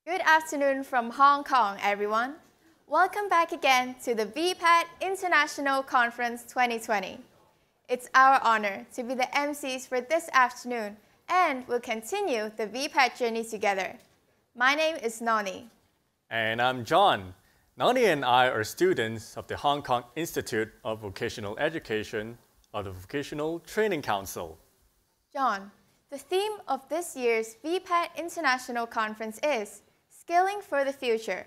Good afternoon from Hong Kong, everyone. Welcome back again to the VPET International Conference 2020. It's our honor to be the MCs for this afternoon, and we'll continue the VPET journey together. My name is Noni. And I'm John. Noni and I are students of the Hong Kong Institute of Vocational Education of the Vocational Training Council. John, the theme of this year's VPET International Conference is Skilling for the Future.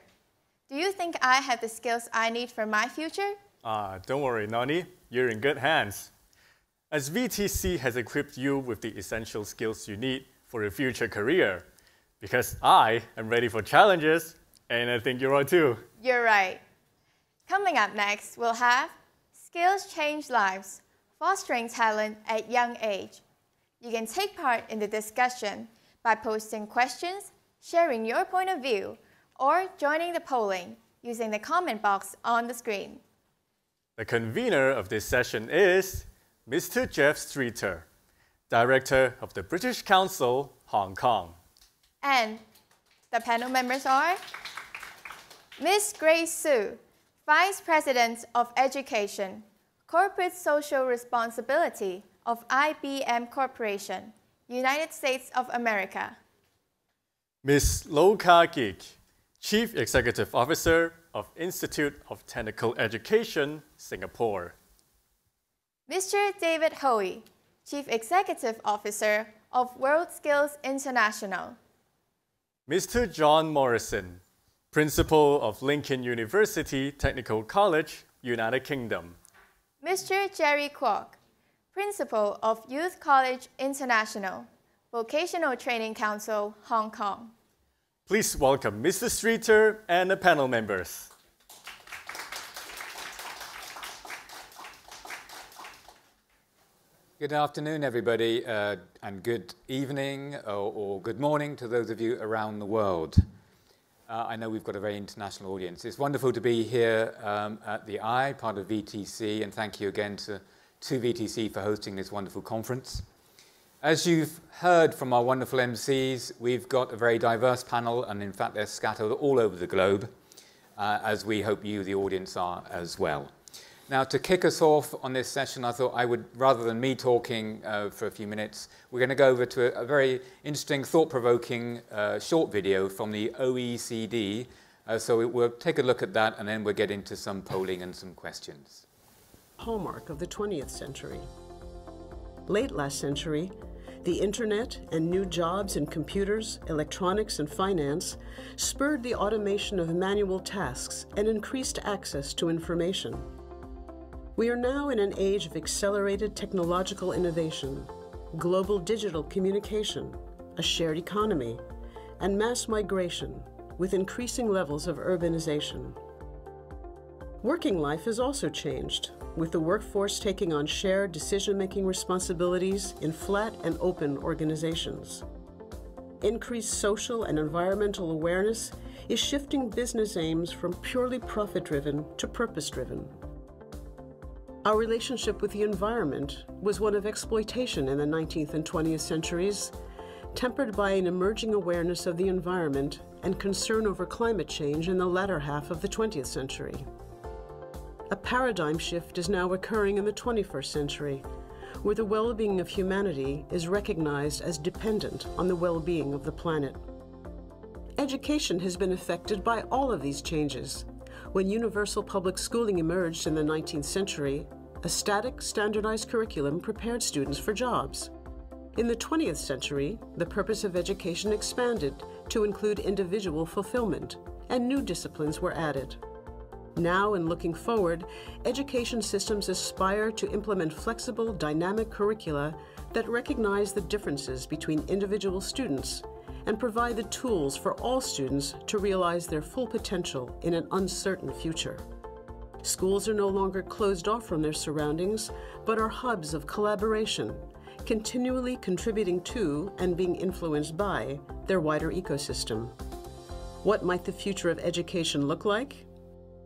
Do you think I have the skills I need for my future? Don't worry, Noni. You're in good hands. As VTC has equipped you with the essential skills you need for your future career. Because I am ready for challenges, and I think you are too. You're right. Coming up next, we'll have Skills Change Lives, Fostering Talent at Young Age. You can take part in the discussion by posting questions, sharing your point of view, or joining the polling using the comment box on the screen. The convener of this session is Mr. Jeff Streeter, Director of the British Council, Hong Kong. And the panel members are Ms. Grace Sue, Vice President of Education, Corporate Social Responsibility of IBM Corporation, United States of America. Ms. Khah, Chief Executive Officer of Institute of Technical Education, Singapore. Mr. David Hoey, Chief Executive Officer of WorldSkills International. Mr. John Morrison, Principal of Lincoln University Technical College, United Kingdom. Mr. Jerry Kwok, Principal of Youth College International, Vocational Training Council, Hong Kong. Please welcome Mr. Streeter and the panel members. Good afternoon, everybody, and good evening or good morning to those of you around the world. I know we've got a very international audience. It's wonderful to be here at the I, part of VTC, and thank you again to VTC for hosting this wonderful conference. As you've heard from our wonderful MCs, we've got a very diverse panel, and in fact they're scattered all over the globe, as we hope you, the audience, are as well. Now, to kick us off on this session, I thought I would, rather than me talking for a few minutes, we're going to go over to a very interesting, thought-provoking short video from the OECD. So we'll take a look at that, and then we'll get into some polling and some questions. Hallmark of the 20th century. Late last century, the internet and new jobs in computers, electronics, and finance spurred the automation of manual tasks and increased access to information. We are now in an age of accelerated technological innovation, global digital communication, a shared economy, and mass migration with increasing levels of urbanization. Working life has also changed, with the workforce taking on shared decision-making responsibilities in flat and open organizations. Increased social and environmental awareness is shifting business aims from purely profit-driven to purpose-driven. Our relationship with the environment was one of exploitation in the 19th and 20th centuries, tempered by an emerging awareness of the environment and concern over climate change in the latter half of the 20th century. A paradigm shift is now occurring in the 21st century, where the well-being of humanity is recognized as dependent on the well-being of the planet. Education has been affected by all of these changes. When universal public schooling emerged in the 19th century, a static, standardized curriculum prepared students for jobs. In the 20th century, the purpose of education expanded to include individual fulfillment, and new disciplines were added. Now, and looking forward, education systems aspire to implement flexible, dynamic curricula that recognize the differences between individual students and provide the tools for all students to realize their full potential in an uncertain future. Schools are no longer closed off from their surroundings, but are hubs of collaboration, continually contributing to and being influenced by their wider ecosystem. What might the future of education look like?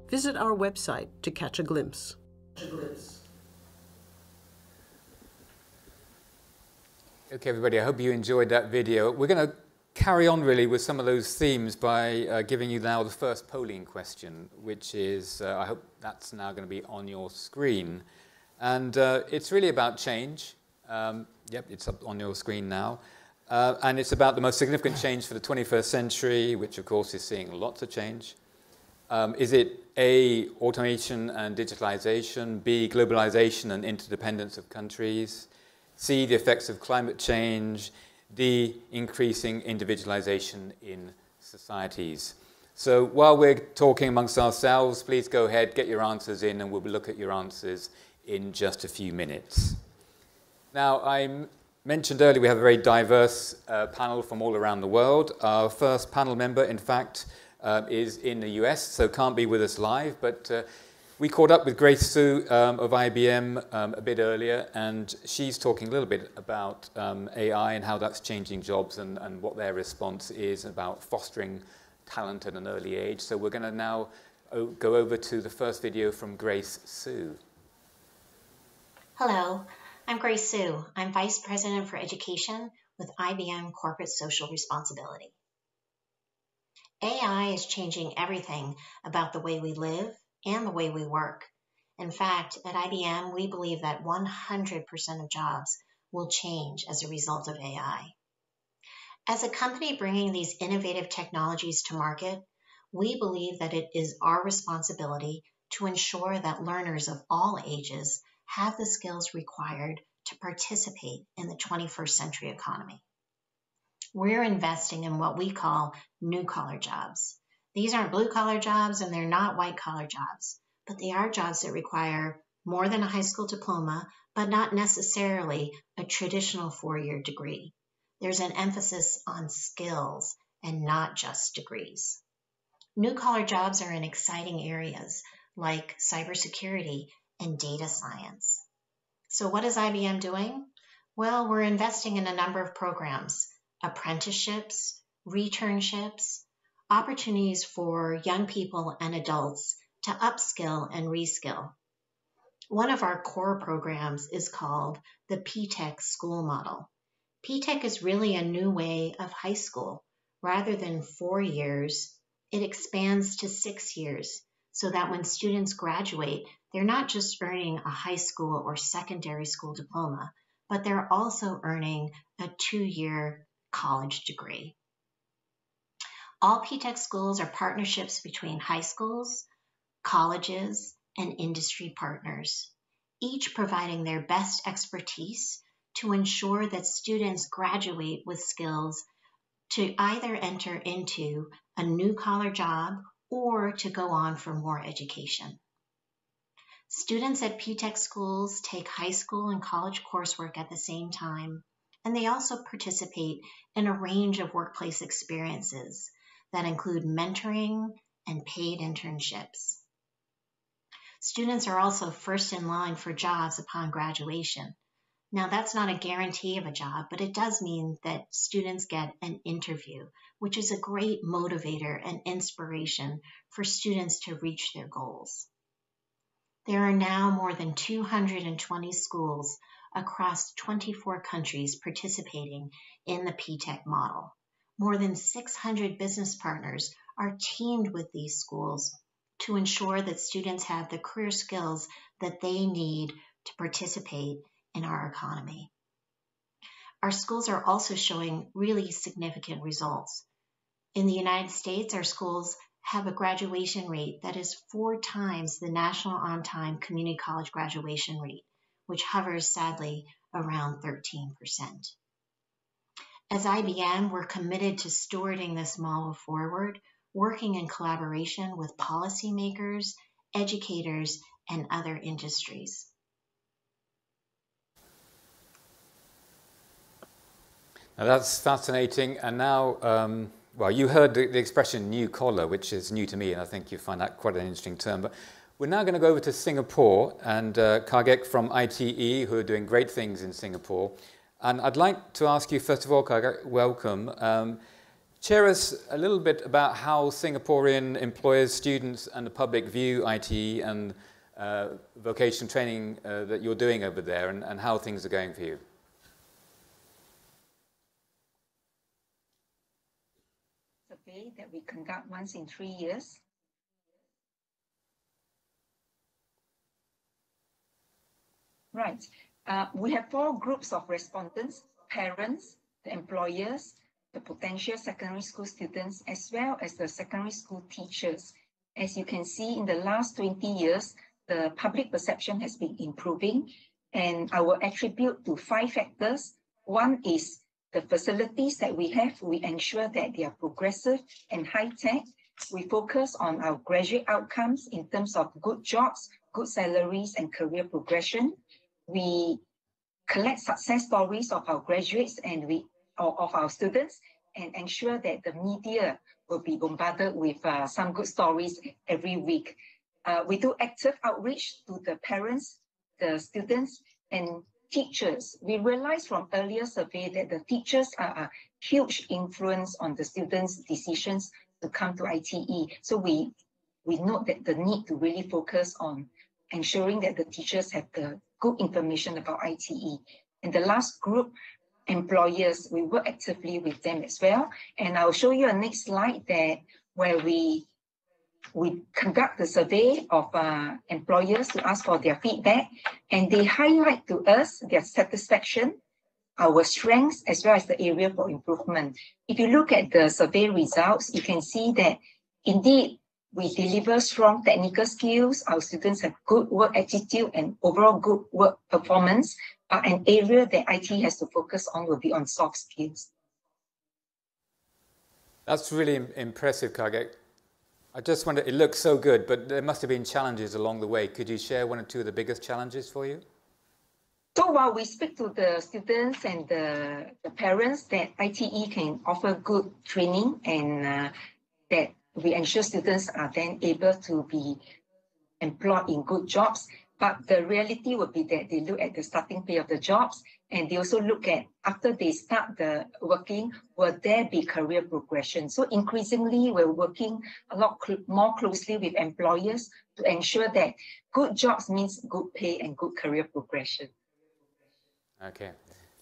Visit our website to catch a glimpse. Okay, everybody, I hope you enjoyed that video. We're going to carry on really with some of those themes by giving you now the first polling question, which is, I hope that's now going to be on your screen. And it's really about change. Yep, it's up on your screen now. And it's about the most significant change for the 21st century, which of course is seeing lots of change. Is it A, automation and digitalization, B, globalization and interdependence of countries, C, the effects of climate change, D, increasing individualization in societies? So while we're talking amongst ourselves, please go ahead, get your answers in, and we'll look at your answers in just a few minutes. Now, I mentioned earlier we have a very diverse panel from all around the world. Our first panel member, in fact, is in the US, so can't be with us live, but we caught up with Grace Sue of IBM a bit earlier, and she's talking a little bit about AI and how that's changing jobs and what their response is about fostering talent at an early age. So we're going to now go over to the first video from Grace Sue. Hello, I'm Grace Sue. I'm Vice President for Education with IBM Corporate Social Responsibility. AI is changing everything about the way we live and the way we work. In fact, at IBM, we believe that 100% of jobs will change as a result of AI. As a company bringing these innovative technologies to market, we believe that it is our responsibility to ensure that learners of all ages have the skills required to participate in the 21st century economy. We're investing in what we call new-collar jobs. These aren't blue-collar jobs and they're not white-collar jobs, but they are jobs that require more than a high school diploma, but not necessarily a traditional four-year degree. There's an emphasis on skills and not just degrees. New-collar jobs are in exciting areas like cybersecurity and data science. So what is IBM doing? Well, we're investing in a number of programs, apprenticeships, returnships, opportunities for young people and adults to upskill and reskill. One of our core programs is called the PTech School Model. PTech is really a new way of high school. Rather than 4 years, it expands to 6 years so that when students graduate, they're not just earning a high school or secondary school diploma, but they're also earning a 2-year college degree. All PTech schools are partnerships between high schools, colleges, and industry partners, each providing their best expertise to ensure that students graduate with skills to either enter into a new-collar job or to go on for more education. Students at PTech schools take high school and college coursework at the same time, and they also participate in a range of workplace experiences that include mentoring and paid internships. Students are also first in line for jobs upon graduation. Now, that's not a guarantee of a job, but it does mean that students get an interview, which is a great motivator and inspiration for students to reach their goals. There are now more than 220 schools across 24 countries participating in the PTech model. More than 600 business partners are teamed with these schools to ensure that students have the career skills that they need to participate in our economy. Our schools are also showing really significant results. In the United States, our schools have a graduation rate that is 4 times the national on-time community college graduation rate, which hovers sadly around 13%. As IBM, we're committed to stewarding this model forward, working in collaboration with policymakers, educators, and other industries. Now that's fascinating. And now, well, you heard the expression new collar, which is new to me, and I think you find that quite an interesting term. But we're now going to go over to Singapore and Khah from ITE, who are doing great things in Singapore. And I'd like to ask you, first of all, Khah, welcome. Share us a little bit about how Singaporean employers, students, and the public view ITE and vocational training that you're doing over there, and how things are going for you. survey that we conduct once in 3 years. Right. We have 4 groups of respondents: parents, the employers, the potential secondary school students, as well as the secondary school teachers. As you can see, in the last 20 years, the public perception has been improving, and I will attribute to 5 factors. One is the facilities that we have. We ensure that they are progressive and high-tech. We focus on our graduate outcomes in terms of good jobs, good salaries, and career progression. We collect success stories of our graduates and of our students, and ensure that the media will be bombarded with some good stories every week. We do active outreach to the parents, the students, and teachers. We realized from earlier survey that the teachers are a huge influence on the students' decisions to come to ITE. So we note that the need to really focus on ensuring that the teachers have the good information about ITE. And the last group, employers, we work actively with them as well. And I'll show you a next slide where we conduct the survey of employers to ask for their feedback, and they highlight to us their satisfaction, our strengths, as well as the area for improvement. If you look at the survey results, you can see that indeed we deliver strong technical skills, our students have good work attitude and overall good work performance, but an area that IT has to focus on will be on soft skills. That's really impressive, Khah. I just wonder, it looks so good, but there must have been challenges along the way. Could you share 1 or 2 of the biggest challenges for you? So while we speak to the students and the parents that ITE can offer good training and that we ensure students are then able to be employed in good jobs, but the reality would be that they look at the starting pay of the jobs, and they also look at, after they start the working, will there be career progression? So increasingly, we're working a lot more closely with employers to ensure that good jobs means good pay and good career progression. Okay,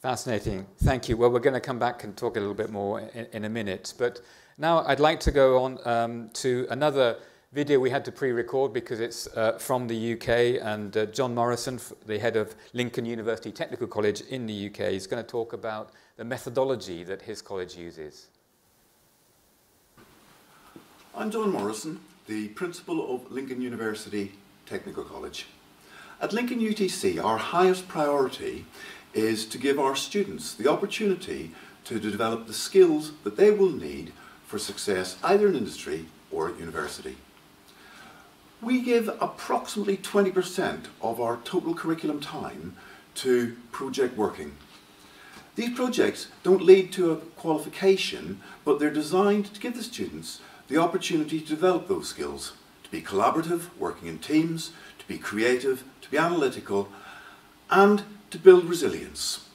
fascinating. Thank you. Well, we're going to come back and talk a little bit more in a minute, but now I'd like to go on to another video we had to pre-record because it's from the UK, and John Morrison, the head of Lincoln University Technical College in the UK, is going to talk about the methodology that his college uses. I'm John Morrison, the principal of Lincoln University Technical College. At Lincoln UTC, our highest priority is to give our students the opportunity to develop the skills that they will need for success either in industry or at university. We give approximately 20% of our total curriculum time to project working. These projects don't lead to a qualification, but they're designed to give the students the opportunity to develop those skills, to be collaborative, working in teams, to be creative, to be analytical, and to build resilience.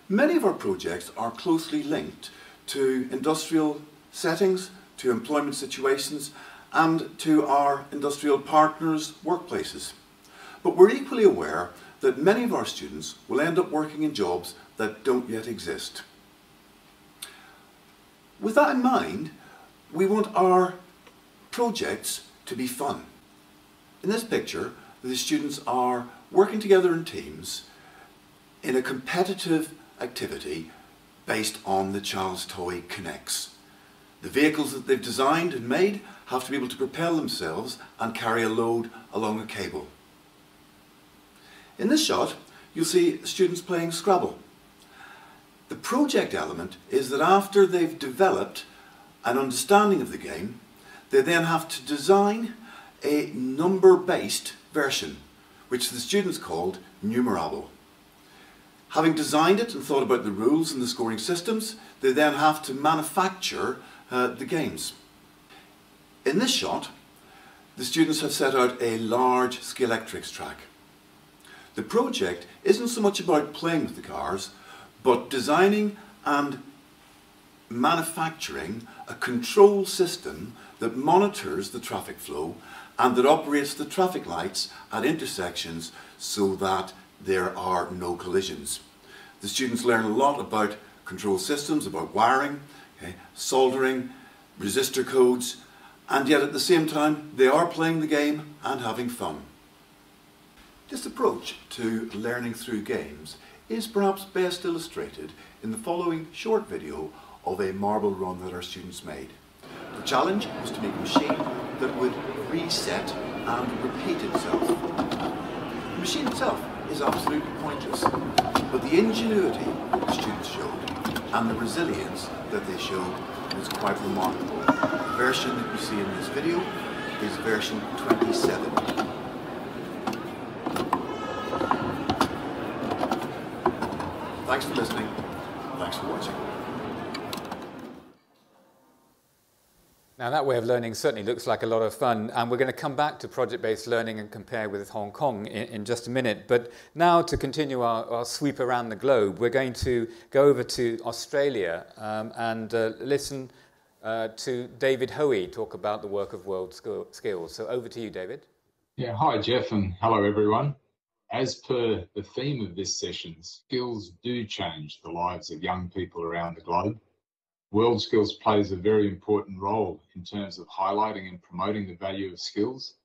Many of our projects are closely linked to industrial settings, to employment situations, and to our industrial partners' workplaces. But we're equally aware that many of our students will end up working in jobs that don't yet exist. With that in mind, we want our projects to be fun. In this picture, the students are working together in teams in a competitive activity based on the Charles Toy Connects. The vehicles that they've designed and made have to be able to propel themselves and carry a load along a cable. In this shot, you'll see students playing Scrabble. The project element is that after they've developed an understanding of the game, they then have to design a number-based version, which the students called Numerable. Having designed it and thought about the rules and the scoring systems, they then have to manufacture the games. In this shot, the students have set out a large Scalextric track. The project isn't so much about playing with the cars, but designing and manufacturing a control system that monitors the traffic flow and that operates the traffic lights at intersections so that there are no collisions. The students learn a lot about control systems, about wiring, soldering, resistor codes, and yet at the same time they are playing the game and having fun. This approach to learning through games is perhaps best illustrated in the following short video of a marble run that our students made. The challenge was to make a machine that would reset and repeat itself. The machine itself is absolutely pointless, but the ingenuity the students showed and the resilience that they showed was quite remarkable. The version that you see in this video is version 27. Thanks for listening. Thanks for watching. Now that way of learning certainly looks like a lot of fun, and we're going to come back to project-based learning and compare with Hong Kong in just a minute. But now to continue our sweep around the globe, we're going to go over to Australia and listen to David Hoey talk about the work of WorldSkills. So over to you, David. Yeah, hi Jeff, and hello everyone. As per the theme of this session, skills do change the lives of young people around the globe. WorldSkills plays a very important role in terms of highlighting and promoting the value of skills.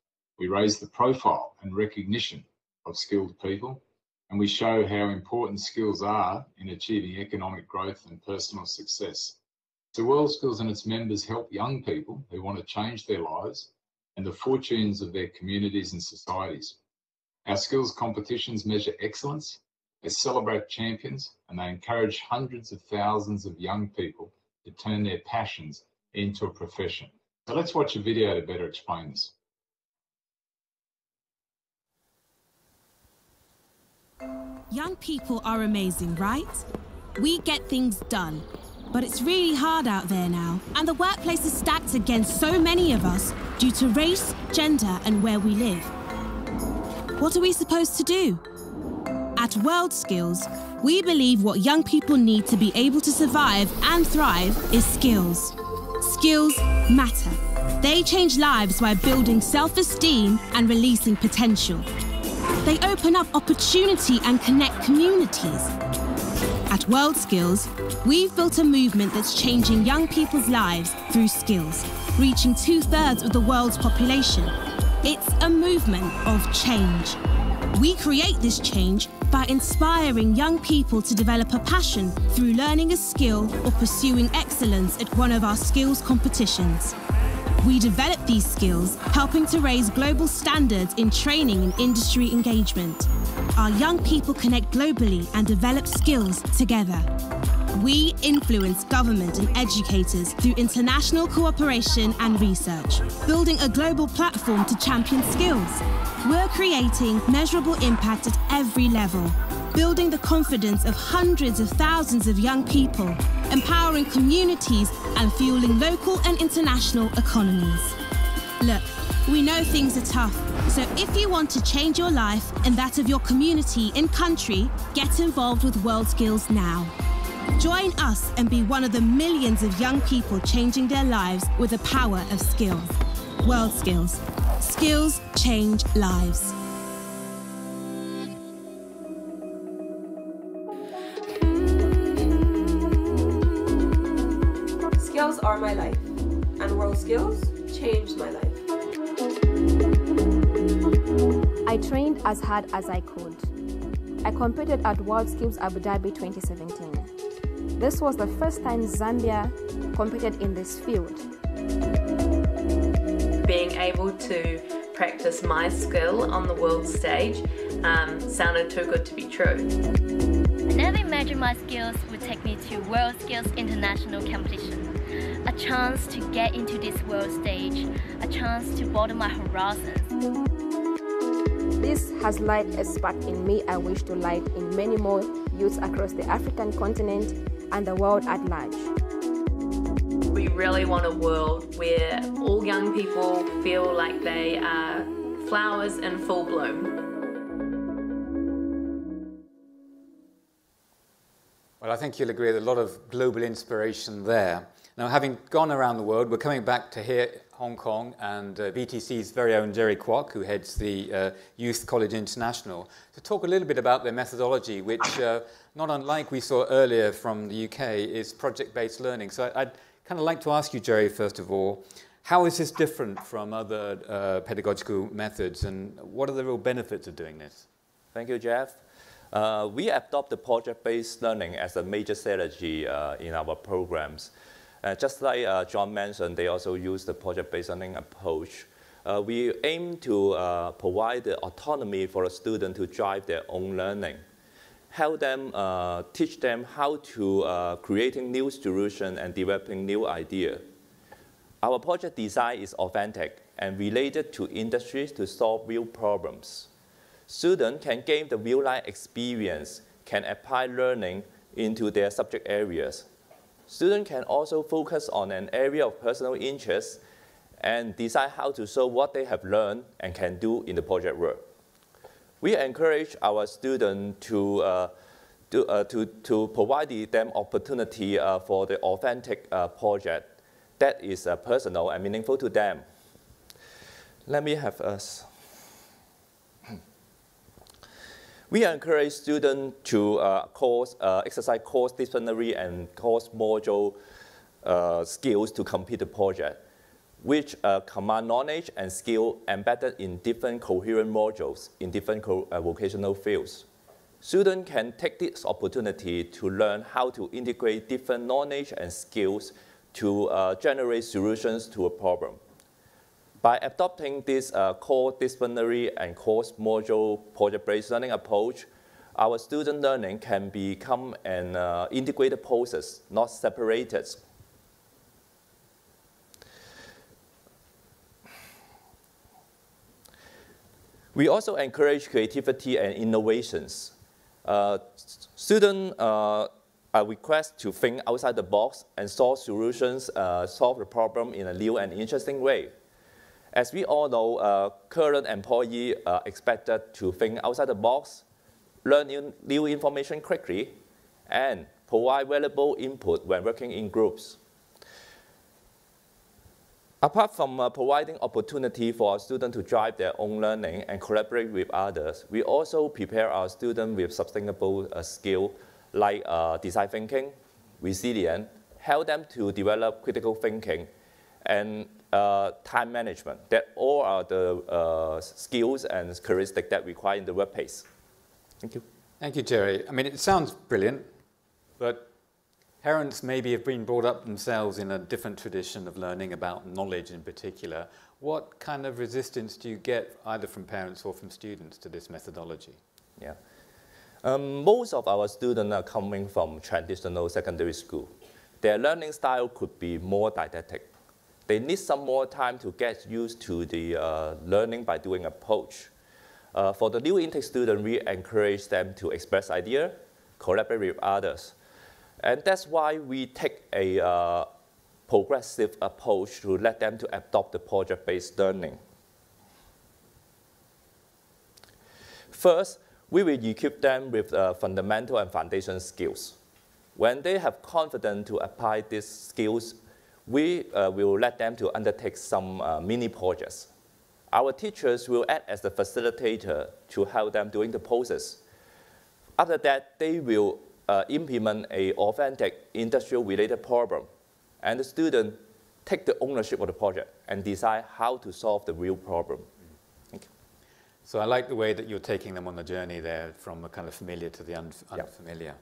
We raise the profile and recognition of skilled people, and we show how important skills are in achieving economic growth and personal success. So WorldSkills and its members help young people who want to change their lives and the fortunes of their communities and societies. Our skills competitions measure excellence, they celebrate champions, and they encourage hundreds of thousands of young people to turn their passions into a profession. So let's watch a video to better explain this. Young people are amazing, right? We get things done. But it's really hard out there now, and the workplace is stacked against so many of us due to race, gender, and where we live. What are we supposed to do? At WorldSkills, we believe what young people need to be able to survive and thrive is skills. Skills matter. They change lives by building self-esteem and releasing potential. They open up opportunity and connect communities. At WorldSkills, we've built a movement that's changing young people's lives through skills, reaching 2/3 of the world's population. It's a movement of change. We create this change by inspiring young people to develop a passion through learning a skill or pursuing excellence at one of our skills competitions. We develop these skills, helping to raise global standards in training and industry engagement. Our young people connect globally and develop skills together. We influence government and educators through international cooperation and research, building a global platform to champion skills. We're creating measurable impact at every level, building the confidence of hundreds of thousands of young people, empowering communities and fueling local and international economies. Look, we know things are tough, so if you want to change your life and that of your community and country, get involved with WorldSkills now. Join us and be one of the millions of young people changing their lives with the power of skills. WorldSkills. Skills change lives. Skills are my life, and WorldSkills changed my life. I trained as hard as I could. I competed at WorldSkills Abu Dhabi 2017. This was the first time Zambia competed in this field. Being able to practice my skill on the world stage sounded too good to be true. Another measure my skills would take me to WorldSkills International Competition. A chance to get into this world stage, a chance to broaden my horizons. This has light a spark in me I wish to light in many more youths across the African continent and the world at large. We really want a world where all young people feel like they are flowers in full bloom. Well, I think you'll agree with a lot of global inspiration there. Now, having gone around the world, we're coming back to here, Hong Kong, and VTC's very own Jerry Kwok, who heads the Youth College International, to talk a little bit about their methodology, which, not unlike we saw earlier from the UK, is project-based learning. So I'd kind of like to ask you, Jerry, first of all, how is this different from other pedagogical methods, and what are the real benefits of doing this? Thank you, Jeff. We adopt the project-based learning as a major strategy in our programs. Just like John mentioned, they also use the project-based learning approach. We aim to provide the autonomy for a student to drive their own learning, help them, teach them how to creating new solutions and developing new ideas. Our project design is authentic and related to industries to solve real problems. Students can gain the real-life experience, can apply learning into their subject areas. Students can also focus on an area of personal interest and decide how to show what they have learned and can do in the project work. We encourage our students to provide them opportunity for the authentic project that is personal and meaningful to them. Let me have us. We encourage students to exercise course disciplinary and course module skills to complete the project, which command knowledge and skill embedded in different coherent modules in different vocational fields. Students can take this opportunity to learn how to integrate different knowledge and skills to generate solutions to a problem. By adopting this core disciplinary and course module project-based learning approach, our student learning can become an integrated process, not separated. We also encourage creativity and innovations. Students are requested to think outside the box and solve solutions, solve the problem in a new and interesting way. As we all know, current employees are expected to think outside the box, learn new information quickly, and provide valuable input when working in groups. Apart from providing opportunity for our students to drive their own learning and collaborate with others, we also prepare our students with sustainable skills like design thinking, resilience, help them to develop critical thinking, and time management. That all are the skills and characteristics that require in the workplace. Thank you. Thank you, Jerry. I mean, it sounds brilliant, but parents maybe have been brought up themselves in a different tradition of learning about knowledge in particular. What kind of resistance do you get either from parents or from students to this methodology? Yeah. Most of our students are coming from traditional secondary school. Their learning style could be more didactic. They need some more time to get used to the learning by doing approach. For the new intake student, we encourage them to express ideas, collaborate with others. And that's why we take a progressive approach to let them to adopt the project-based learning. First, we will equip them with fundamental and foundation skills. When they have confidence to apply these skills, we will let them to undertake some mini projects. Our teachers will act as the facilitator to help them during the process. After that, they will implement an authentic industrial-related problem, and the student take the ownership of the project and decide how to solve the real problem. Thank you. So I like the way that you're taking them on the journey there from the kind of familiar to the unfamiliar.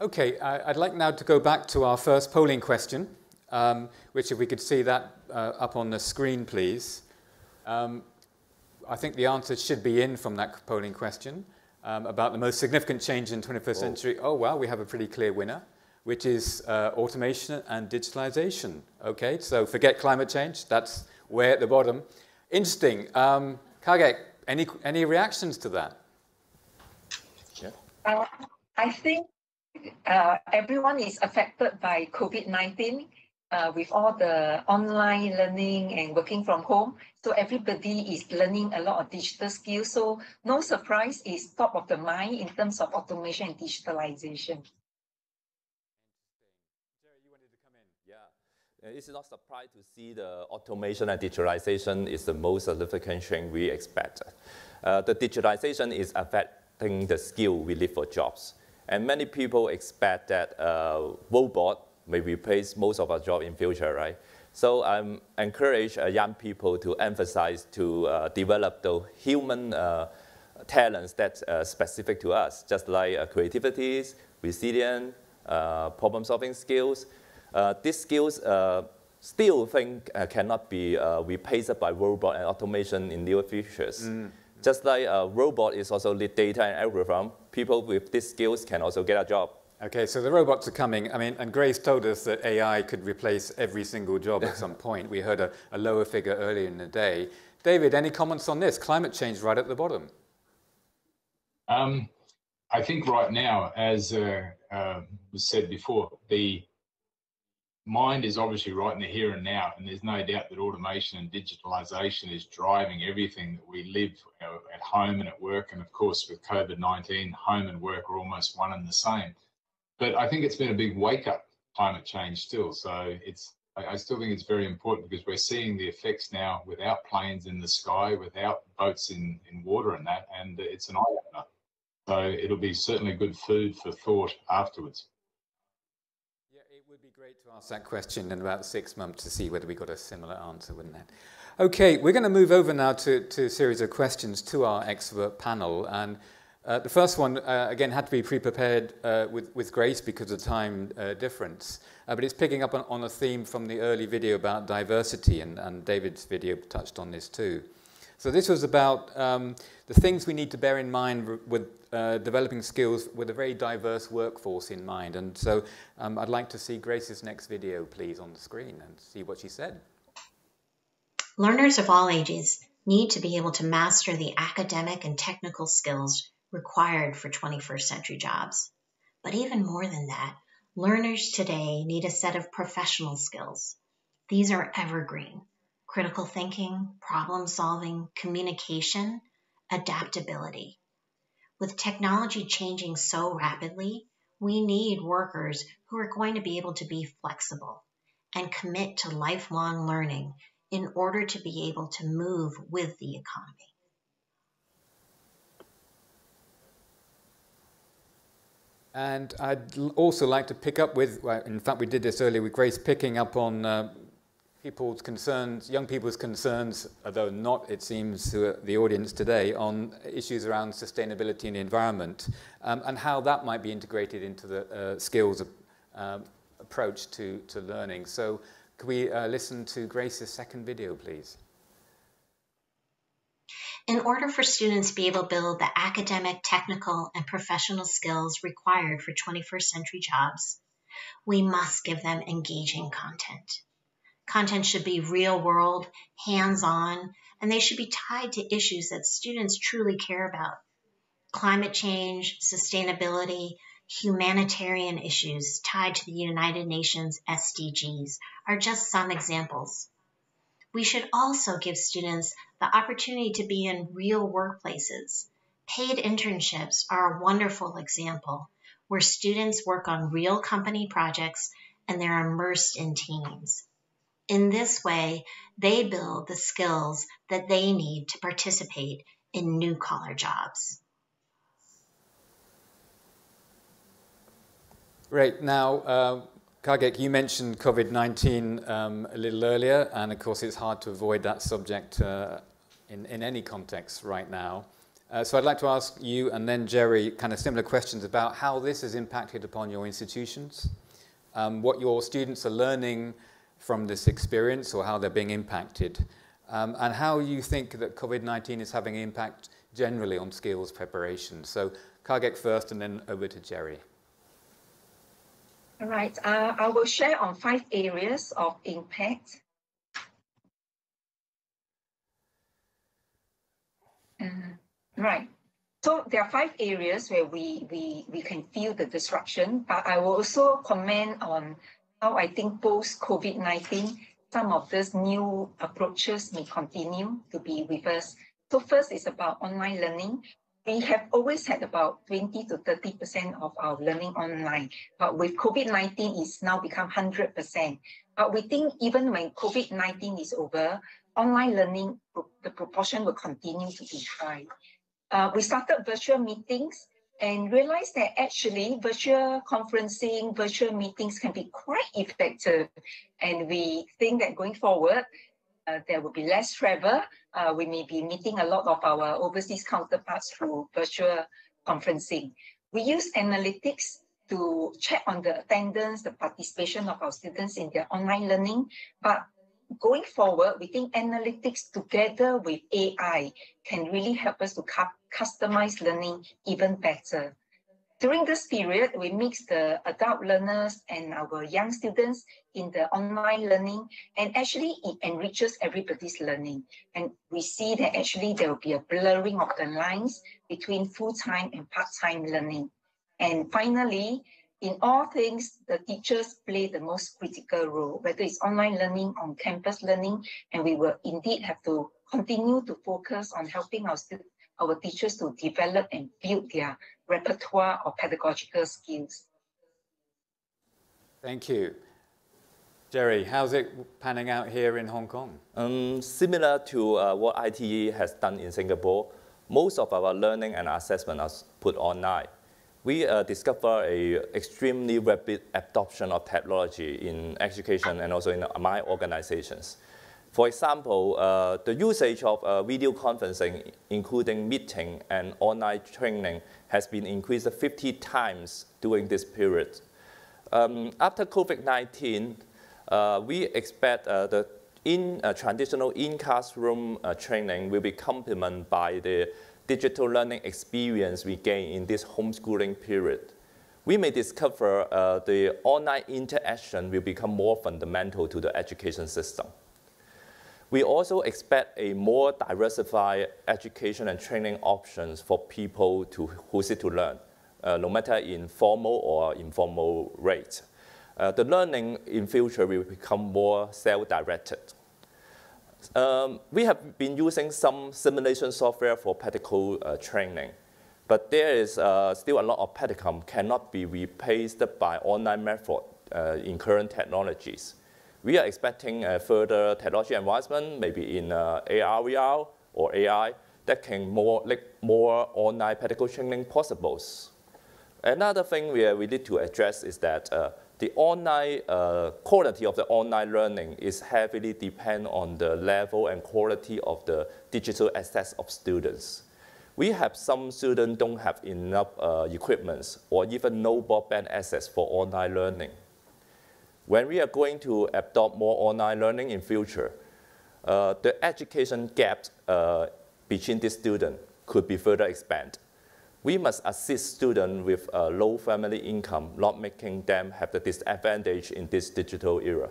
Okay, I'd like now to go back to our first polling question, which if we could see that up on the screen, please. I think the answer should be in from that polling question about the most significant change in 21st century. Oh, well, we have a pretty clear winner, which is automation and digitalization. Okay, so forget climate change. That's way at the bottom. Interesting. Khah, any reactions to that? Yeah. I think everyone is affected by COVID-19 with all the online learning and working from home. So everybody is learning a lot of digital skills. So no surprise, is top of the mind in terms of automation and digitalization. Jerry, you wanted to come in? Yeah. It's not surprising to see the automation and digitalization is the most significant change we expect. The digitalization is affecting the skill we need for jobs. And many people expect that robot may replace most of our job in future, right? So I encourage young people to emphasize to develop the human talents that's specific to us, just like creativity, resilience, problem-solving skills. These skills still cannot be replaced by robot and automation in near futures. Just like a robot is also lead data and algorithm, people with these skills can also get a job. Okay, so the robots are coming. I mean, and Grace told us that AI could replace every single job at some point. We heard a lower figure earlier in the day. David, any comments on this? Climate change right at the bottom. I think right now, as was said before, the mind is obviously right in the here and now, and there's no doubt that automation and digitalization is driving everything that we live at home and at work. And of course, with COVID-19, home and work are almost one and the same. But I think it's been a big wake-up, climate change still. So I still think it's very important because we're seeing the effects now without planes in the sky, without boats in water and that, and it's an eye-opener. So it'll be certainly good food for thought afterwards. Yeah, it would be great to ask that question in about 6 months to see whether we got a similar answer, wouldn't it? Okay, we're going to move over now to a series of questions to our expert panel. And the first one, again, had to be pre-prepared with Grace because of time difference. But it's picking up on a theme from the early video about diversity, and David's video touched on this too. So this was about the things we need to bear in mind with developing skills with a very diverse workforce in mind. And so I'd like to see Grace's next video, please, on the screen and see what she said. Learners of all ages need to be able to master the academic and technical skills required for 21st century jobs. But even more than that, learners today need a set of professional skills. These are evergreen: critical thinking, problem solving, communication, adaptability. With technology changing so rapidly, we need workers who are going to be able to be flexible and commit to lifelong learning in order to be able to move with the economy. And I'd also like to pick up with, well, in fact, we did this earlier with Grace, picking up on people's concerns, young people's concerns, although not, it seems, to the audience today, on issues around sustainability and the environment, and how that might be integrated into the skills approach to learning. So could we listen to Grace's second video, please? In order for students to be able to build the academic, technical, and professional skills required for 21st century jobs, we must give them engaging content. Content should be real-world, hands-on, and they should be tied to issues that students truly care about. Climate change, sustainability, humanitarian issues tied to the United Nations SDGs are just some examples. We should also give students the opportunity to be in real workplaces. Paid internships are a wonderful example where students work on real company projects and they're immersed in teams. In this way, they build the skills that they need to participate in new-collar jobs. Great. Now, Khah, you mentioned COVID-19 a little earlier, and of course it's hard to avoid that subject in any context right now. So I'd like to ask you and then Jerry kind of similar questions about how this has impacted upon your institutions, what your students are learning from this experience or how they're being impacted, and how you think that COVID-19 is having an impact generally on skills preparation. So Khah first and then over to Jerry. All right, I will share on 5 areas of impact. Right, so there are 5 areas where we can feel the disruption, but I will also comment on how I think post-COVID-19, some of these new approaches may continue to be with us. So first is about online learning. We have always had about 20 to 30% of our learning online, but with COVID-19, it's now become 100%. But we think even when COVID-19 is over, online learning, the proportion will continue to be high. We started virtual meetings, and realized that actually virtual conferencing, virtual meetings can be quite effective. And we think that going forward, there will be less travel. We may be meeting a lot of our overseas counterparts through virtual conferencing. We use analytics to check on the attendance, the participation of our students in their online learning. But going forward, we think analytics together with AI can really help us to customize learning even better. During this period, we mix the adult learners and our young students in the online learning, and actually it enriches everybody's learning. And we see that actually there will be a blurring of the lines between full-time and part-time learning. And finally, in all things, the teachers play the most critical role, whether it's online learning, on-campus learning, and we will indeed have to continue to focus on helping our teachers to develop and build their repertoire of pedagogical skills. Thank you. Jerry, how's it panning out here in Hong Kong? Similar to what ITE has done in Singapore, most of our learning and assessment are put online. We discover an extremely rapid adoption of technology in education and also in my organizations. For example, the usage of video conferencing, including meeting and online training, has been increased 50 times during this period. After COVID-19, we expect the traditional in-classroom training will be complemented by the digital learning experience we gain in this homeschooling period. We may discover the online interaction will become more fundamental to the education system. We also expect a more diversified education and training options for people who seek to learn, no matter in formal or informal rate. The learning in future will become more self-directed. We have been using some simulation software for practical training, but there is still a lot of practicum cannot be replaced by online method in current technologies. We are expecting further technology advancement, maybe in AR, VR, or AI, that can make more online practical training possible. Another thing we need to address is that the online quality of the online learning is heavily dependent on the level and quality of the digital access of students. We have some students don't have enough equipment or even no broadband access for online learning. When we are going to adopt more online learning in future, the education gap between these students could be further expanded. We must assist students with a low family income, not making them have the disadvantage in this digital era.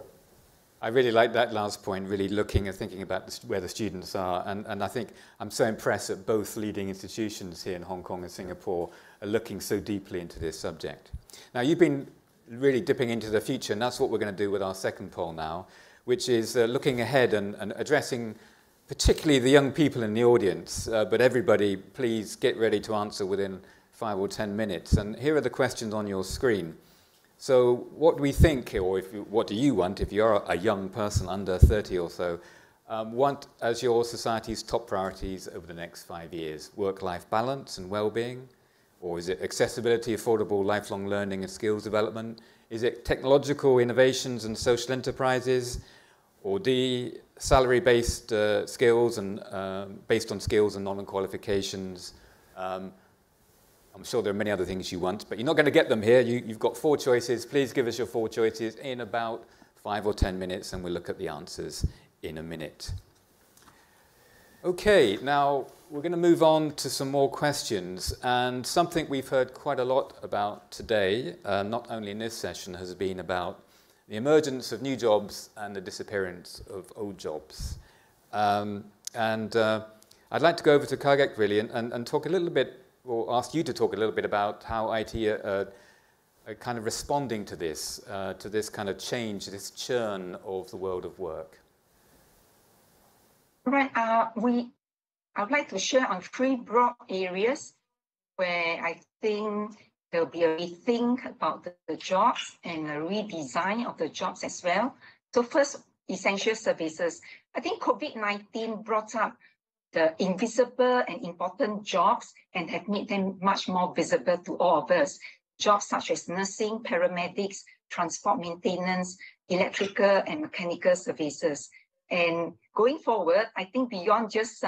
I really like that last point, really looking and thinking about where the students are. And I think I'm so impressed that both leading institutions here in Hong Kong and Singapore are looking so deeply into this subject. Now, you've been really dipping into the future, and that's what we're going to do with our second poll now, which is looking ahead and addressing particularly the young people in the audience, but everybody, please get ready to answer within 5 or 10 minutes. And here are the questions on your screen. So what do we think, or what do you want, if you're a young person under 30 or so, want as your society's top priorities over the next 5 years? Work-life balance and well-being? Or is it accessibility, affordable lifelong learning and skills development? Is it technological innovations and social enterprises? Or D, salary-based skills and based on skills and non-qualifications? I'm sure there are many other things you want, but you're not going to get them here. You've got 4 choices. Please give us your 4 choices in about 5 or 10 minutes, and we'll look at the answers in a minute. Okay, now we're going to move on to some more questions, and something we've heard quite a lot about today, not only in this session, has been about the emergence of new jobs and the disappearance of old jobs. I'd like to go over to Khah really and talk a little bit, or ask you to talk a little bit about how IT are kind of responding to this kind of change, this churn of the world of work. Right. I would like to share on 3 broad areas where I think there'll be a rethink about the jobs and a redesign of the jobs as well. So first, essential services. I think COVID-19 brought up the invisible and important jobs and have made them much more visible to all of us. Jobs such as nursing, paramedics, transport maintenance, electrical and mechanical services. And going forward, I think beyond just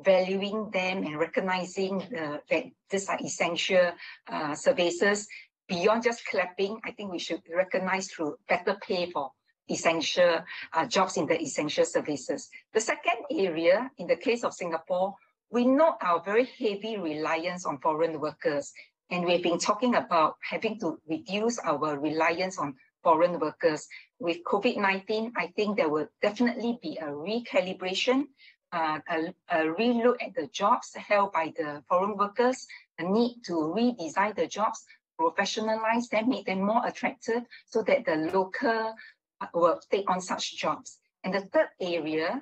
valuing them and recognizing that these are essential services, beyond just clapping, I think we should recognize through better pay for essential jobs in the essential services. The second area, in the case of Singapore, we know our very heavy reliance on foreign workers. And we've been talking about having to reduce our reliance on foreign workers. With COVID-19, I think there will definitely be a recalibration, a relook at the jobs held by the foreign workers, a need to redesign the jobs, professionalize them, make them more attractive so that the local will take on such jobs. And the third area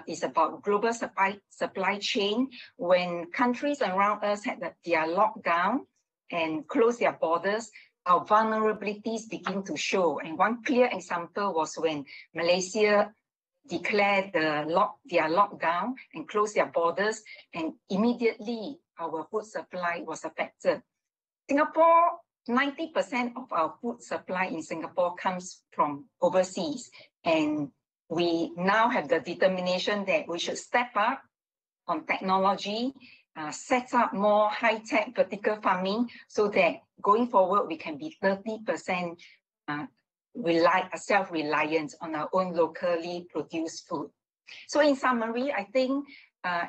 is about global supply chain. When countries around us had their lockdown and closed their borders, our vulnerabilities begin to show. And one clear example was when Malaysia declared their lockdown and closed their borders, and immediately our food supply was affected. Singapore, 90% of our food supply in Singapore comes from overseas. And we now have the determination that we should step up on technology, set up more high-tech vertical farming so that going forward we can be 30% self-reliant on our own locally produced food. So in summary, I think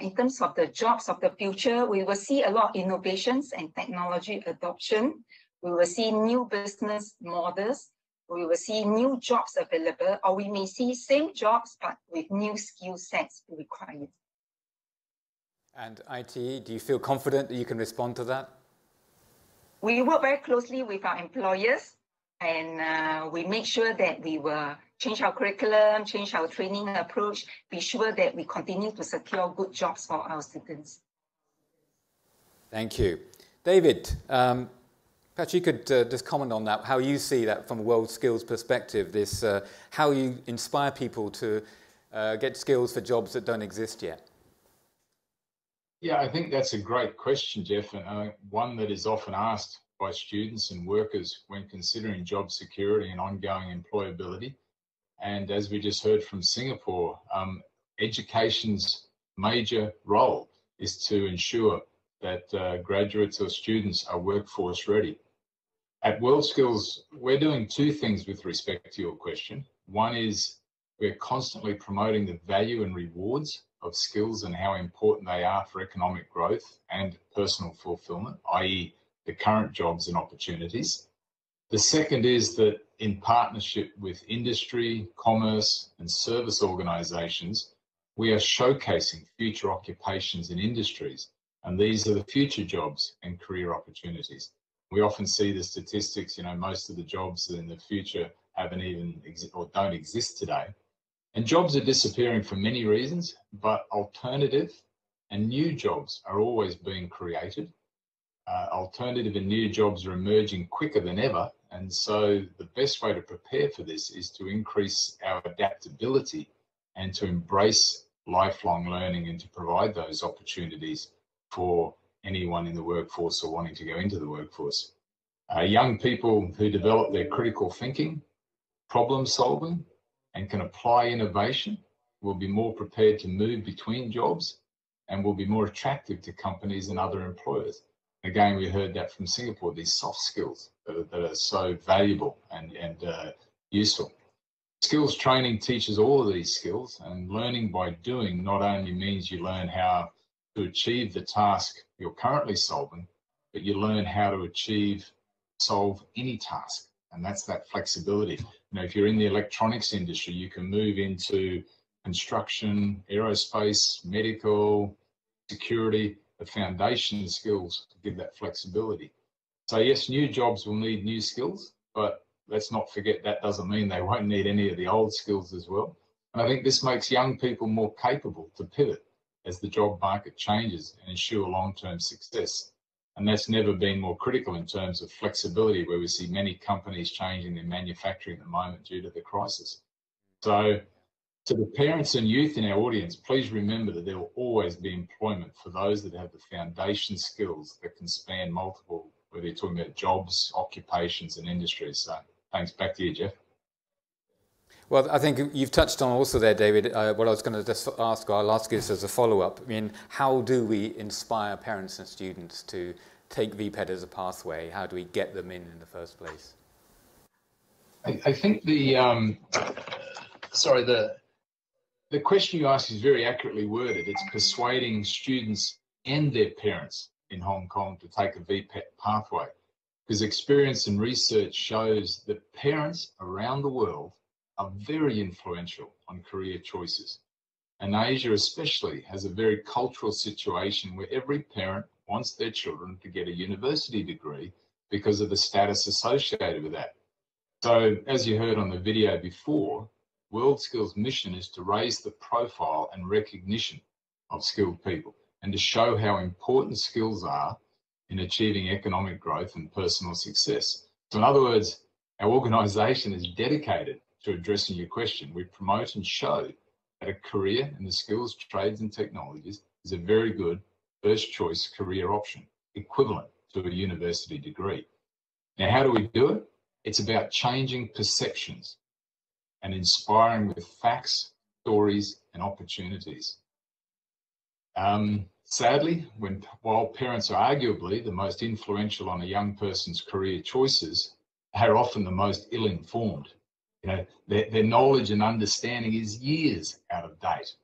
in terms of the jobs of the future, we will see a lot of innovations and technology adoption. We will see new business models. We will see new jobs available, or we may see same jobs but with new skill sets required. And ITE, do you feel confident that you can respond to that? We work very closely with our employers, and we make sure that we will change our curriculum, change our training approach, be sure that we continue to secure good jobs for our students. Thank you. David, perhaps you could just comment on that, how you see that from a WorldSkills perspective, this, how you inspire people to get skills for jobs that don't exist yet. Yeah, I think that's a great question, Jeff, and one that is often asked by students and workers when considering job security and ongoing employability. And as we just heard from Singapore, education's major role is to ensure that graduates or students are workforce ready. At WorldSkills, we're doing two things with respect to your question. One is we're constantly promoting the value and rewards of skills and how important they are for economic growth and personal fulfillment, i.e. the current jobs and opportunities. The second is that in partnership with industry, commerce and service organisations, we are showcasing future occupations in industries, and these are the future jobs and career opportunities. We often see the statistics, most of the jobs in the future haven't even or don't exist today. And jobs are disappearing for many reasons, but alternative and new jobs are always being created. Alternative and new jobs are emerging quicker than ever. And so the best way to prepare for this is to increase our adaptability and to embrace lifelong learning and to provide those opportunities for anyone in the workforce or wanting to go into the workforce. Young people who develop their critical thinking, problem solving, and can apply innovation will be more prepared to move between jobs and will be more attractive to companies and other employers. Again, we heard that from Singapore, these soft skills that are so valuable and useful. Skills training teaches all of these skills, and learning by doing not only means you learn how to achieve the task you're currently solving, but you learn how to solve any task. And that's that flexibility. If you're in the electronics industry, you can move into construction, aerospace, medical, security, the foundation skills to give that flexibility. So yes, new jobs will need new skills, but let's not forget that doesn't mean they won't need any of the old skills as well. And I think this makes young people more capable to pivot as the job market changes and ensure long-term success. And that's never been more critical in terms of flexibility, where we see many companies changing their manufacturing at the moment due to the crisis. So To the parents and youth in our audience, please remember that there will always be employment for those that have the foundation skills that can span multiple, whether you're talking about jobs, occupations and industries. So thanks, back to you, Jeff. Well, I think you've touched on also there, David, what I was going to just ask, I'll ask this as a follow-up. I mean, how do we inspire parents and students to take VPET as a pathway? How do we get them in the first place? I think the question you ask is very accurately worded. It's persuading students and their parents in Hong Kong to take a VPET pathway, because experience and research shows that parents around the world are very influential on career choices. And Asia especially has a very cultural situation where every parent wants their children to get a university degree because of the status associated with that. So as you heard on the video before, WorldSkills' mission is to raise the profile and recognition of skilled people and to show how important skills are in achieving economic growth and personal success. So in other words, our organisation is dedicated to addressing your question. We promote and show that a career in the skills, trades and technologies is a very good first choice career option, equivalent to a university degree. Now, how do we do it? It's about changing perceptions and inspiring with facts, stories and opportunities. Sadly, while parents are arguably the most influential on a young person's career choices, they're often the most ill-informed. You know, their knowledge and understanding is years out of date.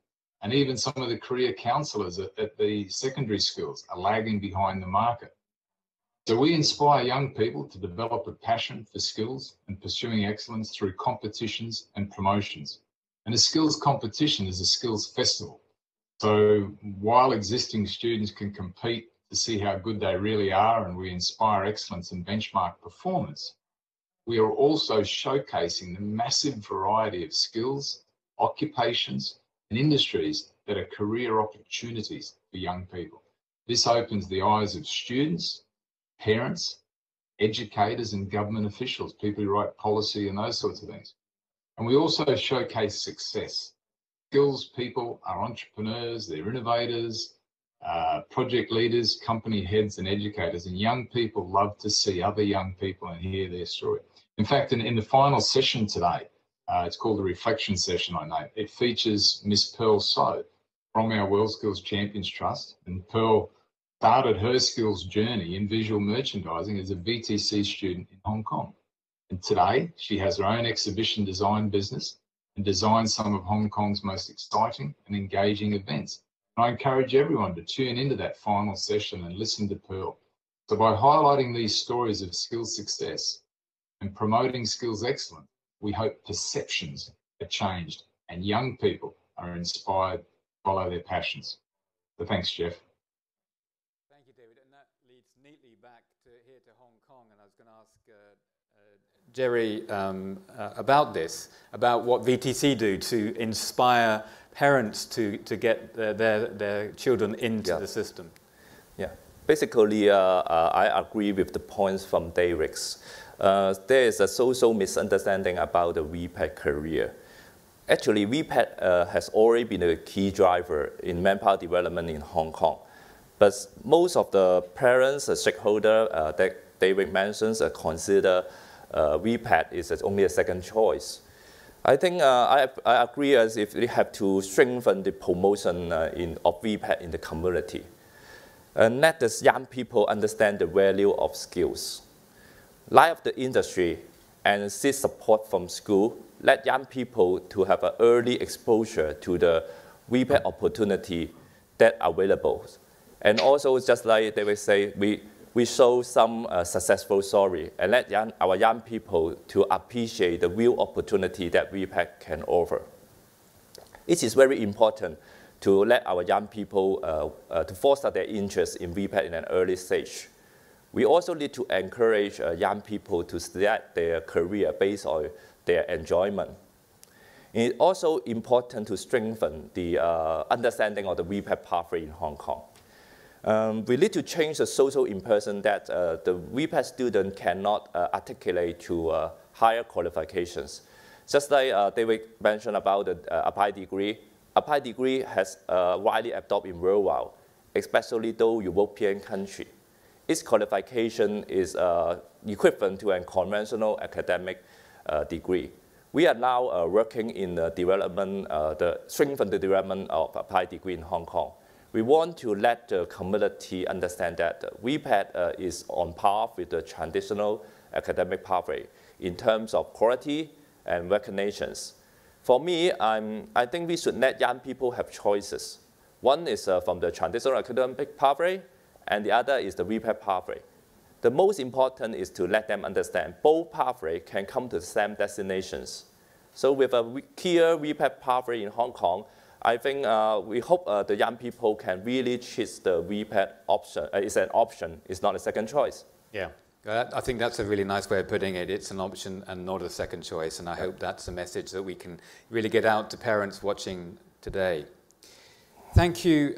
And even some of the career counsellors at the secondary schools are lagging behind the market. So we inspire young people to develop a passion for skills and pursuing excellence through competitions and promotions. And a skills competition is a skills festival. So while existing students can compete to see how good they really are and we inspire excellence and benchmark performance, we are also showcasing the massive variety of skills, occupations and industries that are career opportunities for young people. This opens the eyes of students, parents, educators and government officials, people who write policy and those sorts of things. And we also showcase success. Skills people are entrepreneurs, they're innovators, project leaders, company heads and educators, and young people love to see other young people and hear their story. In fact, in the final session today, it's called the Reflection Session, I know, it features Miss Pearl So from our WorldSkills Champions Trust, and Pearl started her skills journey in visual merchandising as a VTC student in Hong Kong. And today, she has her own exhibition design business and designs some of Hong Kong's most exciting and engaging events. And I encourage everyone to tune into that final session and listen to Pearl. So by highlighting these stories of skills success and promoting skills excellence, we hope perceptions are changed and young people are inspired to follow their passions. So thanks, Jeff. Thank you, David. And that leads neatly back here to Hong Kong. And I was going to ask Jerry about this, about what VTC do to inspire parents to get their children into the system. Yeah, basically I agree with the points from David. There is a social misunderstanding about the VPET career. Actually, VPET has already been a key driver in manpower development in Hong Kong. But most of the parents, stakeholders that David mentions consider VPET is only a second choice. I think I agree as if we have to strengthen the promotion of VPET in the community. And let the young people understand the value of skills. Light up the industry and seek support from school. Let young people to have an early exposure to the VPET opportunity that are available. And also, just like they will say, we show some successful story and let our young people to appreciate the real opportunity that VPET can offer. It is very important to let our young people to foster their interest in VPET in an early stage. We also need to encourage young people to start their career based on their enjoyment. It's also important to strengthen the understanding of the VPET pathway in Hong Kong. We need to change the social impression that the VPET student cannot articulate to higher qualifications. Just like David mentioned about the applied degree has widely adopted in worldwide, especially though European country. Its qualification is equivalent to a conventional academic degree. We are now working in the development, strengthen the development of applied degree in Hong Kong. We want to let the community understand that VPET is on par with the traditional academic pathway in terms of quality and recognitions. For me, I think we should let young people have choices. One is from the traditional academic pathway, and the other is the VPET pathway. The most important is to let them understand both pathways can come to the same destinations. So with a clear VPET pathway in Hong Kong, I think we hope the young people can really choose the VPET option. It's an option, it's not a second choice. Yeah. I think that's a really nice way of putting it. It's an option and not a second choice, and I hope that's a message that we can really get out to parents watching today. Thank you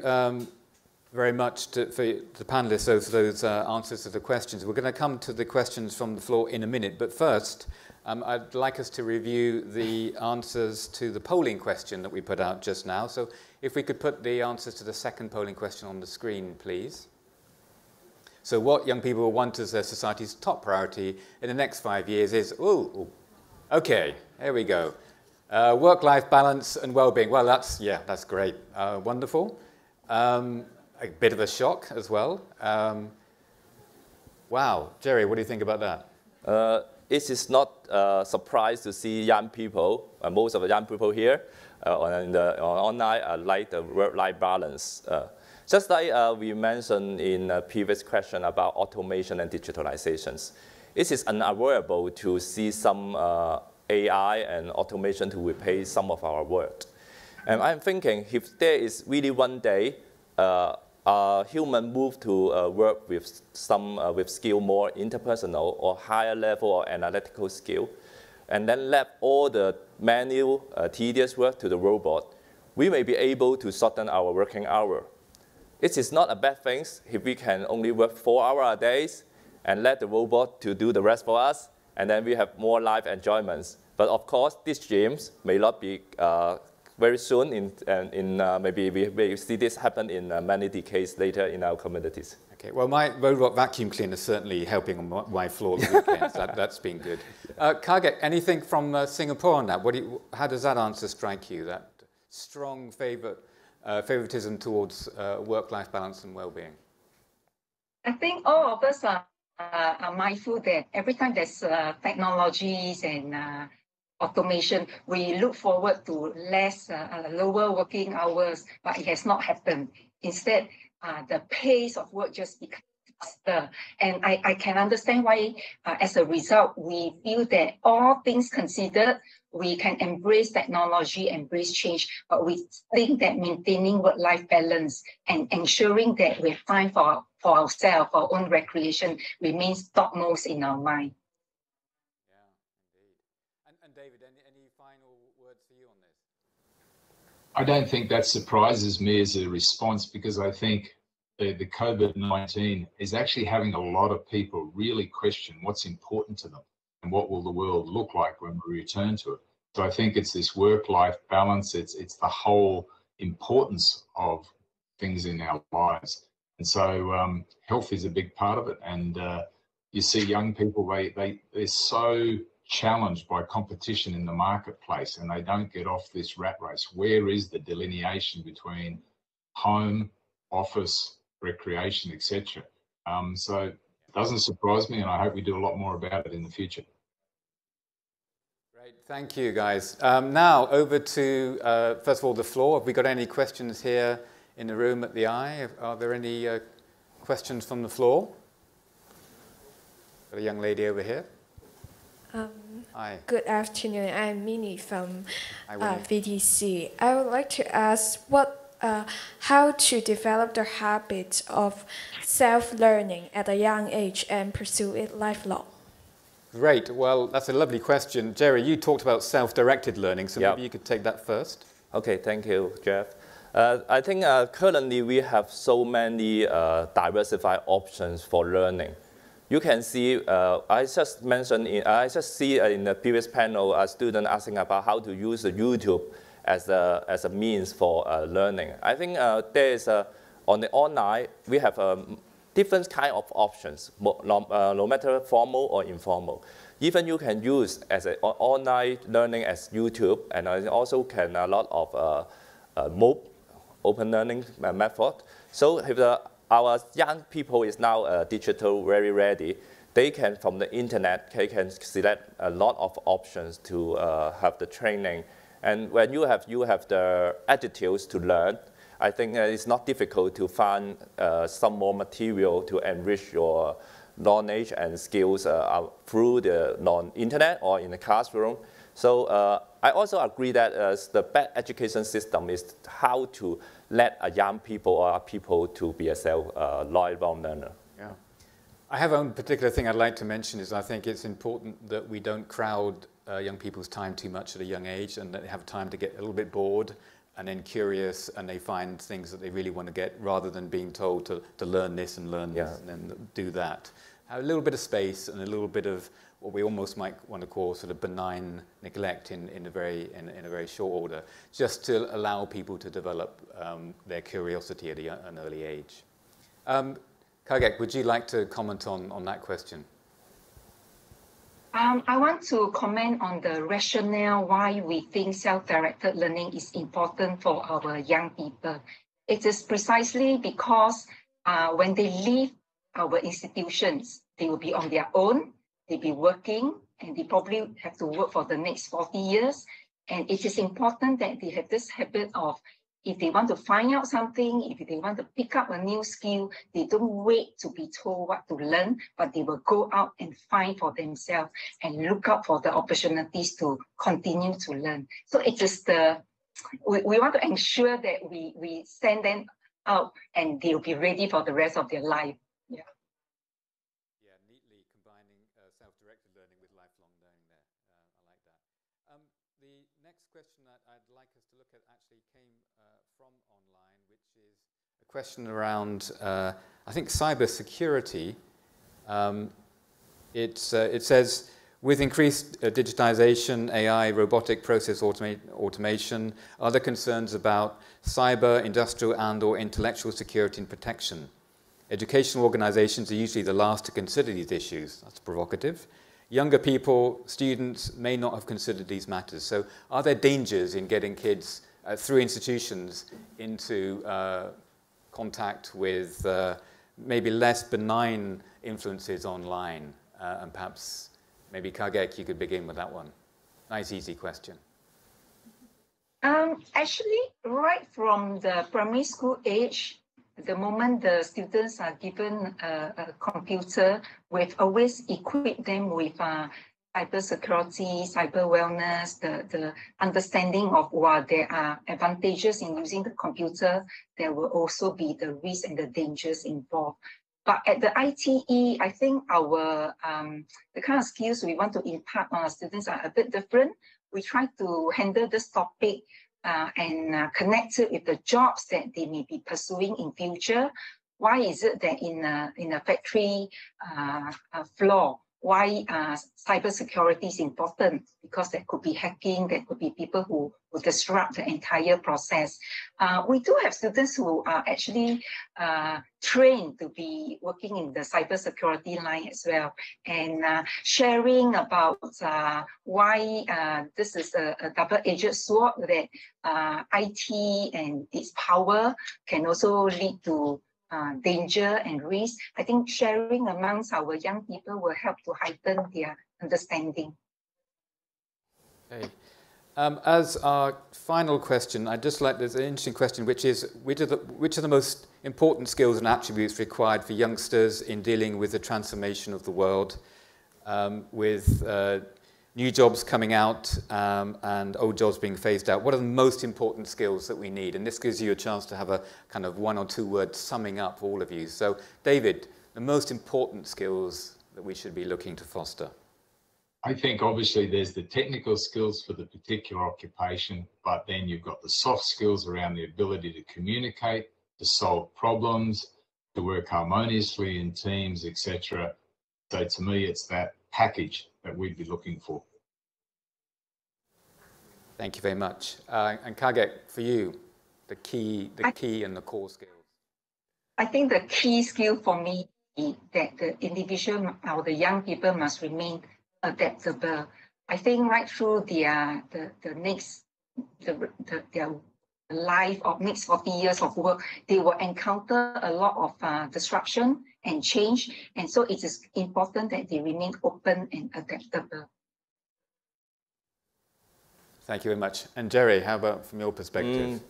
very much for the panelists for those answers to the questions. We're going to come to the questions from the floor in a minute, but first I'd like us to review the answers to the polling question that we put out just now. So if we could put the answers to the second polling question on the screen, please. So what young people want as their society's top priority in the next 5 years is, okay, here we go. Work-life balance and well-being. Well, that's great. Wonderful. A bit of a shock as well. Wow. Jerry, what do you think about that? It is not a surprise to see young people, most of the young people here on online like the work-life balance. Just like we mentioned in a previous question about automation and digitalizations, it is unavoidable to see some AI and automation to replace some of our work. And I'm thinking if there is really one day a human move to work with with skill more interpersonal or higher level or analytical skill, and then let all the manual tedious work to the robot, we may be able to shorten our working hour. It is not a bad thing if we can only work 4 hours a day and let the robot to do the rest for us, and then we have more life enjoyments. But of course, these dreams may not be very soon. Maybe we may see this happen in many decades later in our communities. Okay. Well, my robot vacuum cleaner is certainly helping on my floor the weekends. That's been good. Khah, anything from Singapore on that? How does that answer strike you? That strong favoritism towards work-life balance and well-being? I think all of us are mindful that every time there's technologies and automation, we look forward to lower working hours, but it has not happened. Instead, the pace of work just becomes faster. And I can understand why, as a result, we feel that all things considered, we can embrace technology, embrace change, but we think that maintaining work-life balance and ensuring that we have time for ourselves, our own recreation, remains topmost in our mind. Yeah, indeed. And David, any final words for you on this? I don't think that surprises me as a response, because I think the COVID-19 is actually having a lot of people really question what's important to them and what will the world look like when we return to it. So I think it's this work-life balance, it's the whole importance of things in our lives. And so health is a big part of it. And you see young people, they're so challenged by competition in the marketplace, and they don't get off this rat race. Where is the delineation between home, office, recreation, etc.? So it doesn't surprise me, and I hope we do a lot more about it in the future. Great, thank you guys. Now over to, first of all, the floor. Have we got any questions here in the room at the Eye? Are there any questions from the floor? Got a young lady over here. Hi. Good afternoon. I'm Minnie from VTC. I would like to ask how to develop the habit of self-learning at a young age and pursue it lifelong. Great. Well, that's a lovely question. Jerry, you talked about self-directed learning, so maybe you could take that first. Okay, thank you, Jeff. I think currently we have so many diversified options for learning. You can see, I just see in the previous panel a student asking about how to use the YouTube as a means for learning. I think there is on the online, we have different kind of options, no matter formal or informal. Even you can use as an online learning as YouTube, and also can a lot of MOOC, open learning method. So if our young people is now digital very ready, they can, from the internet, they can select a lot of options to have the training. And when you have the attitudes to learn, I think it's not difficult to find some more material to enrich your knowledge and skills through the non-internet or in the classroom. So I also agree that the best education system is how to let a young people or people to be a lifelong learner. Yeah. I have one particular thing I'd like to mention is I think it's important that we don't crowd young people's time too much at a young age, and that they have time to get a little bit bored and then curious, and they find things that they really want to get, rather than being told to learn this and learn this and then do that. Have a little bit of space and a little bit of what we almost might want to call sort of benign neglect in a very short order, just to allow people to develop their curiosity at an early age. Khah, would you like to comment on that question? I want to comment on the rationale why we think self-directed learning is important for our young people. It is precisely because when they leave our institutions, they will be on their own, they'll be working, and they probably have to work for the next 40 years. And it is important that they have this habit of, if they want to find out something, if they want to pick up a new skill, they don't wait to be told what to learn, but they will go out and find for themselves and look out for the opportunities to continue to learn. So it is we want to ensure that we send them out and they'll be ready for the rest of their life. Yeah. Yeah, neatly combining self-directed learning with lifelong learning there. I like that. The next question that I'd like us to look at actually came from online, which is a question around, I think, cyber security. It says, with increased digitization, AI, robotic process automation, are there concerns about cyber, industrial, and/or intellectual security and protection? Educational organizations are usually the last to consider these issues. That's provocative. Younger people, students, may not have considered these matters. So are there dangers in getting kids through institutions into contact with maybe less benign influences online? And perhaps, maybe Khah, you could begin with that one. Nice, easy question. Actually, right from the primary school age, the moment the students are given a computer, we've always equipped them with cyber security, cyber wellness, the understanding of what there are advantages in using the computer. There will also be the risks and the dangers involved. But at the ITE, I think our the kind of skills we want to impart on our students are a bit different. We try to handle this topic and connect it with the jobs that they may be pursuing in future. Why is it that in a factory floor, why cybersecurity is important? Because there could be hacking, there could be people who will disrupt the entire process. We do have students who are actually trained to be working in the cybersecurity line as well, and sharing about why this is a double-edged sword, that IT and its power can also lead to danger and risk. I think sharing amongst our young people will help to heighten their understanding. Okay. As our final question, I'd just like, there's an interesting question, which is, which are the most important skills and attributes required for youngsters in dealing with the transformation of the world, with new jobs coming out and old jobs being phased out? What are the most important skills that we need? And this gives you a chance to have a kind of 1 or 2 word summing up for all of you. So, David, the most important skills that we should be looking to foster? I think obviously there's the technical skills for the particular occupation, but then you've got the soft skills around the ability to communicate, to solve problems, to work harmoniously in teams, etc. So to me, it's that package that we'd be looking for. Thank you very much. And Khah, for you, the key and the core skills. I think the key skill for me is that the individual or the young people must remain adaptable. I think right through their life of next 40 years of work, they will encounter a lot of disruption and change. And so it is important that they remain open and adaptable. Thank you very much. And Jerry, how about from your perspective?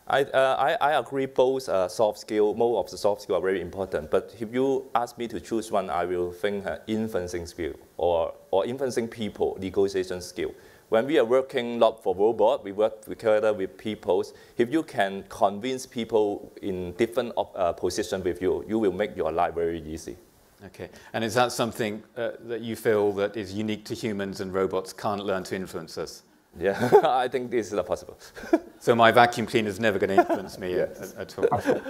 I agree both soft skills, most of the soft skills are very important. But if you ask me to choose one, I will think influencing skill or influencing people, negotiation skill. When we are working not for robots, we work together with people. If you can convince people in different positions with you, you will make your life very easy. Okay, and is that something that you feel that is unique to humans and robots can't learn to influence us? Yeah, I think this is not possible. So my vacuum cleaner is never going to influence me at all.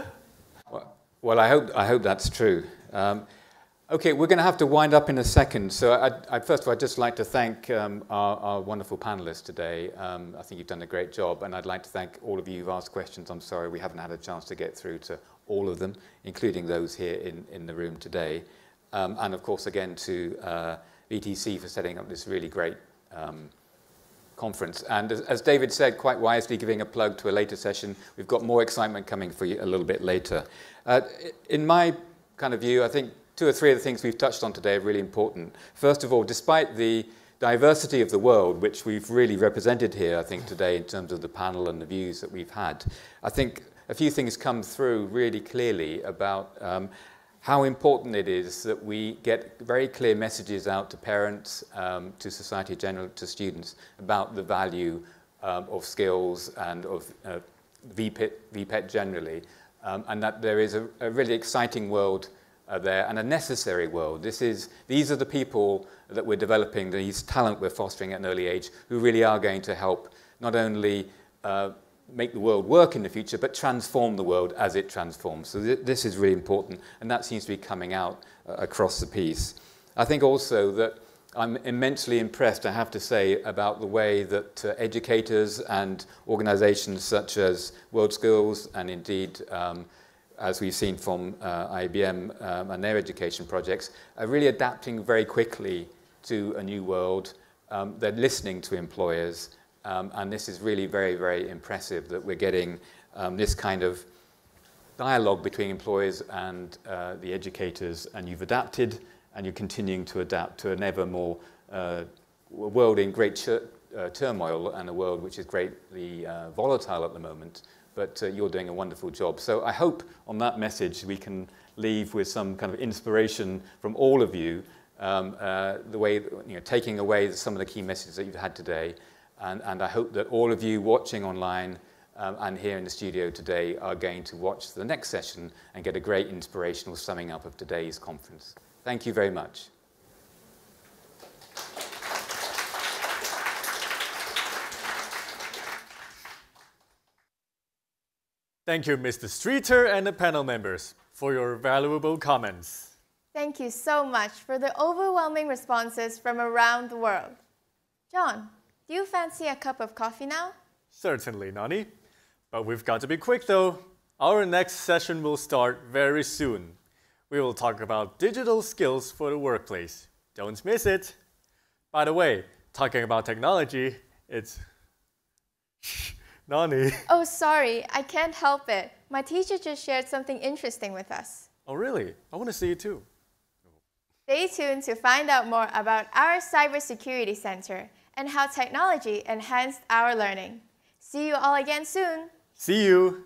Well, I hope that's true. Okay, we're going to have to wind up in a second. So first of all, I'd just like to thank our wonderful panelists today. I think you've done a great job, and I'd like to thank all of you who've asked questions. I'm sorry we haven't had a chance to get through to all of them, including those here in the room today. And of course, again, to VTC for setting up this really great conference. And as David said, quite wisely giving a plug to a later session, we've got more excitement coming for you a little bit later. In my kind of view, I think 2 or 3 of the things we've touched on today are really important. First of all, despite the diversity of the world, which we've really represented here, I think, today in terms of the panel and the views that we've had, I think a few things come through really clearly about how important it is that we get very clear messages out to parents, to society in general, to students about the value of skills and of VPET generally, and that there is a really exciting world there and a necessary world. These are the people that we're developing, these talent we're fostering at an early age, who really are going to help not only make the world work in the future, but transform the world as it transforms. So this is really important, and that seems to be coming out across the piece. I think also that I'm immensely impressed, I have to say, about the way that educators and organizations such as WorldSkills and indeed, as we've seen from IBM and their education projects, are really adapting very quickly to a new world. They're listening to employers. And this is really very, very impressive that we're getting this kind of dialogue between employers and the educators, and you've adapted and you're continuing to adapt to an ever more world in great turmoil and a world which is greatly volatile at the moment, but you're doing a wonderful job. So I hope on that message we can leave with some kind of inspiration from all of you, the way, taking away some of the key messages that you've had today. And I hope that all of you watching online and here in the studio today are going to watch the next session and get a great inspirational summing up of today's conference. Thank you very much. Thank you, Mr. Streeter and the panel members, for your valuable comments. Thank you so much for the overwhelming responses from around the world. John, do you fancy a cup of coffee now? Certainly, Nani. But we've got to be quick, though. Our next session will start very soon. We will talk about digital skills for the workplace. Don't miss it. By the way, talking about technology, it's... Nani. Oh, sorry. I can't help it. My teacher just shared something interesting with us. Oh, really? I want to see it too. Stay tuned to find out more about our Cybersecurity Center and how technology enhanced our learning. See you all again soon. See you.